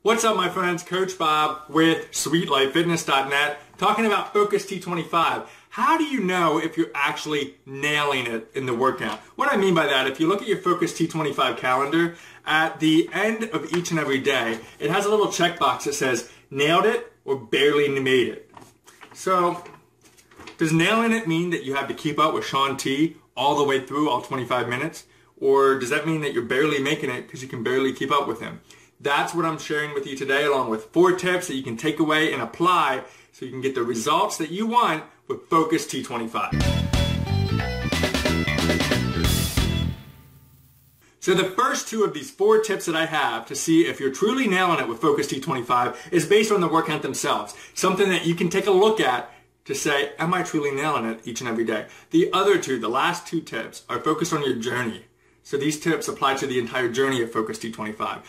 What's up, my friends? Coach Bob with SweetLifeFitness.net talking about Focus T25. How do you know if you're actually nailing it in the workout? What I mean by that, if you look at your Focus T25 calendar, at the end of each and every day, it has a little checkbox that says nailed it or barely made it. So, does nailing it mean that you have to keep up with Shaun T all the way through all 25 minutes? Or does that mean that you're barely making it because you can barely keep up with him? That's what I'm sharing with you today, along with 4 tips that you can take away and apply so you can get the results that you want with Focus T25. So the first 2 of these 4 tips that I have to see if you're truly nailing it with Focus T25 is based on the workout themselves. Something that you can take a look at to say, am I truly nailing it each and every day? The other 2, the last 2 tips, are focused on your journey. So these tips apply to the entire journey of Focus T25.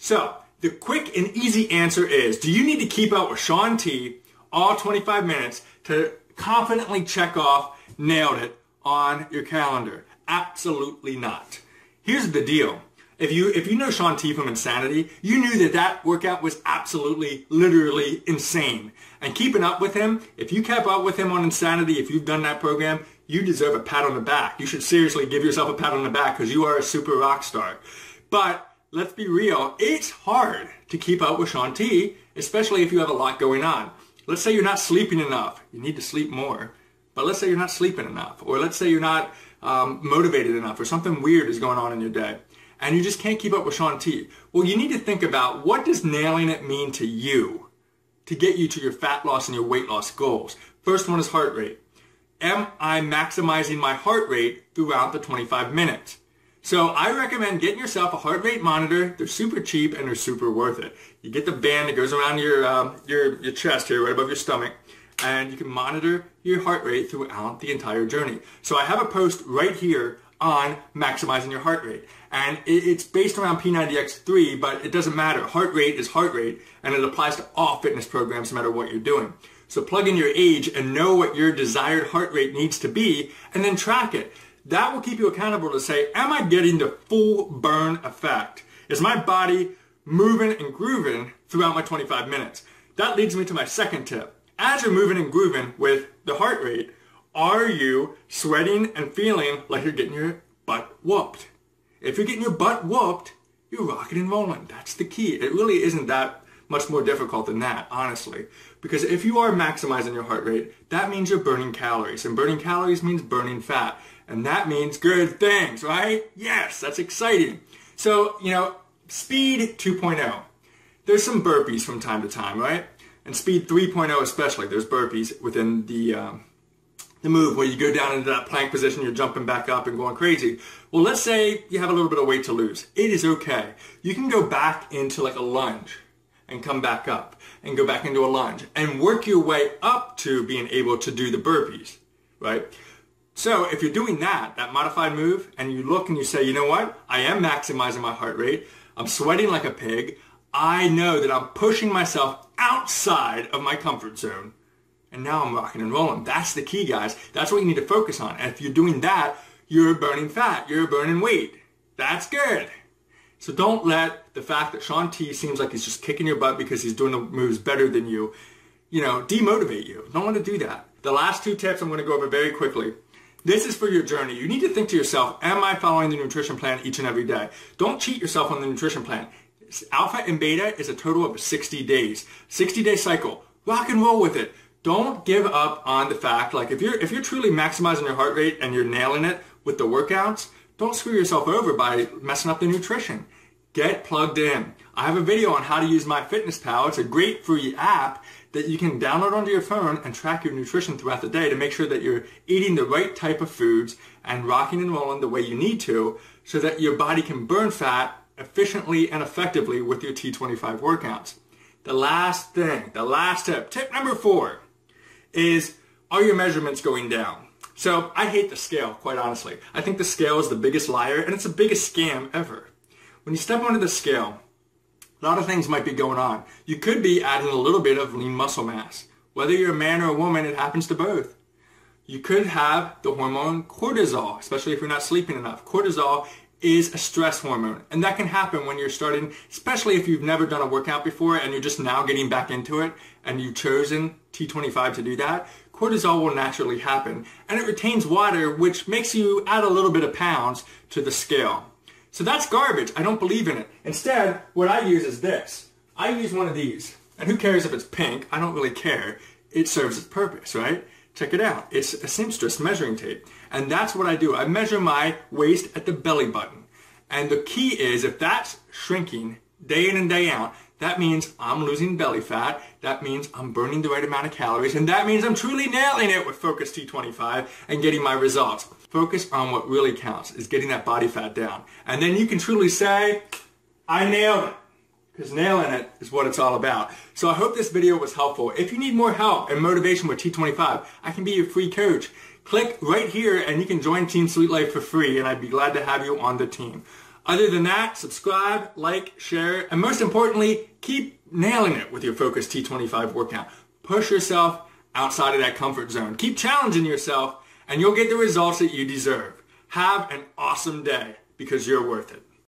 So, the quick and easy answer is, do you need to keep up with Shaun T all 25 minutes to confidently check off nailed it on your calendar? Absolutely not. Here's the deal. If you know Shaun T from Insanity, you knew that that workout was absolutely, literally insane. And keeping up with him, if you kept up with him on Insanity, if you've done that program, you deserve a pat on the back. You should seriously give yourself a pat on the back because you are a super rock star. But let's be real, it's hard to keep up with Shaun T, especially if you have a lot going on. Let's say you're not sleeping enough. You need to sleep more. But let's say you're not sleeping enough. Or let's say you're not motivated enough, or something weird is going on in your day, and you just can't keep up with Shaun T. Well, you need to think about, what does nailing it mean to you to get you to your fat loss and your weight loss goals? First one is heart rate. Am I maximizing my heart rate throughout the 25 minutes? So I recommend getting yourself a heart rate monitor. They're super cheap and they're super worth it. You get the band that goes around your chest here, right above your stomach, and you can monitor your heart rate throughout the entire journey. So I have a post right here on maximizing your heart rate. And it's based around P90X3, but it doesn't matter. Heart rate is heart rate, and it applies to all fitness programs no matter what you're doing. So plug in your age and know what your desired heart rate needs to be, and then track it. That will keep you accountable to say, am I getting the full burn effect? Is my body moving and grooving throughout my 25 minutes? That leads me to my second tip. As you're moving and grooving with the heart rate, are you sweating and feeling like you're getting your butt whooped? If you're getting your butt whooped, you're rocking and rolling. That's the key. It really isn't that much more difficult than that, honestly. Because if you are maximizing your heart rate, that means you're burning calories. And burning calories means burning fat. And that means good things, right? Yes, that's exciting. So, speed 2.0. There's some burpees from time to time, right? And speed 3.0 especially, there's burpees within the move where you go down into that plank position, you're jumping back up and going crazy. Well, let's say you have a little bit of weight to lose. It is okay. You can go back into like a lunge and come back up and go back into a lunge and work your way up to being able to do the burpees, right? So if you're doing that modified move, and you look and you say, you know what? I am maximizing my heart rate. I'm sweating like a pig. I know that I'm pushing myself outside of my comfort zone. And now I'm rocking and rolling. That's the key, guys. That's what you need to focus on. And if you're doing that, you're burning fat. You're burning weight. That's good. So don't let the fact that Shaun T seems like he's just kicking your butt because he's doing the moves better than you, demotivate you. Don't want to do that. The last 2 tips I'm going to go over very quickly. This is for your journey. You need to think to yourself, am I following the nutrition plan each and every day? Don't cheat yourself on the nutrition plan. Alpha and beta is a total of 60 days. 60-day cycle. Rock and roll with it. Don't give up on the fact, like if you're truly maximizing your heart rate and you're nailing it with the workouts, don't screw yourself over by messing up the nutrition. Get plugged in. I have a video on how to use MyFitnessPal. It's a great free app that you can download onto your phone and track your nutrition throughout the day to make sure that you're eating the right type of foods and rocking and rolling the way you need to so that your body can burn fat efficiently and effectively with your T25 workouts. The last thing, the last tip number 4 is, are your measurements going down? So I hate the scale, quite honestly. I think the scale is the biggest liar, and it's the biggest scam ever. When you step onto the scale, a lot of things might be going on. You could be adding a little bit of lean muscle mass. Whether you're a man or a woman, it happens to both. You could have the hormone cortisol, especially if you're not sleeping enough. Cortisol is a stress hormone. And that can happen when you're starting, especially if you've never done a workout before and you're just now getting back into it and you've chosen T25 to do that. Cortisol will naturally happen, and it retains water, which makes you add a little bit of pounds to the scale. So that's garbage. I don't believe in it. Instead, what I use is this. I use one of these. And who cares if it's pink? I don't really care. It serves its purpose, right? Check it out. It's a seamstress measuring tape. And that's what I do. I measure my waist at the belly button. And the key is, if that's shrinking day in and day out, that means I'm losing belly fat. That means I'm burning the right amount of calories. And that means I'm truly nailing it with Focus T25 and getting my results. Focus on what really counts, is getting that body fat down. And then you can truly say, I nailed it. Because nailing it is what it's all about. So I hope this video was helpful. If you need more help and motivation with T25, I can be your free coach. Click right here and you can join Team Sweet Life for free, and I'd be glad to have you on the team. Other than that, subscribe, like, share, and most importantly, keep nailing it with your Focus T25 workout. Push yourself outside of that comfort zone. Keep challenging yourself, and you'll get the results that you deserve. Have an awesome day, because you're worth it.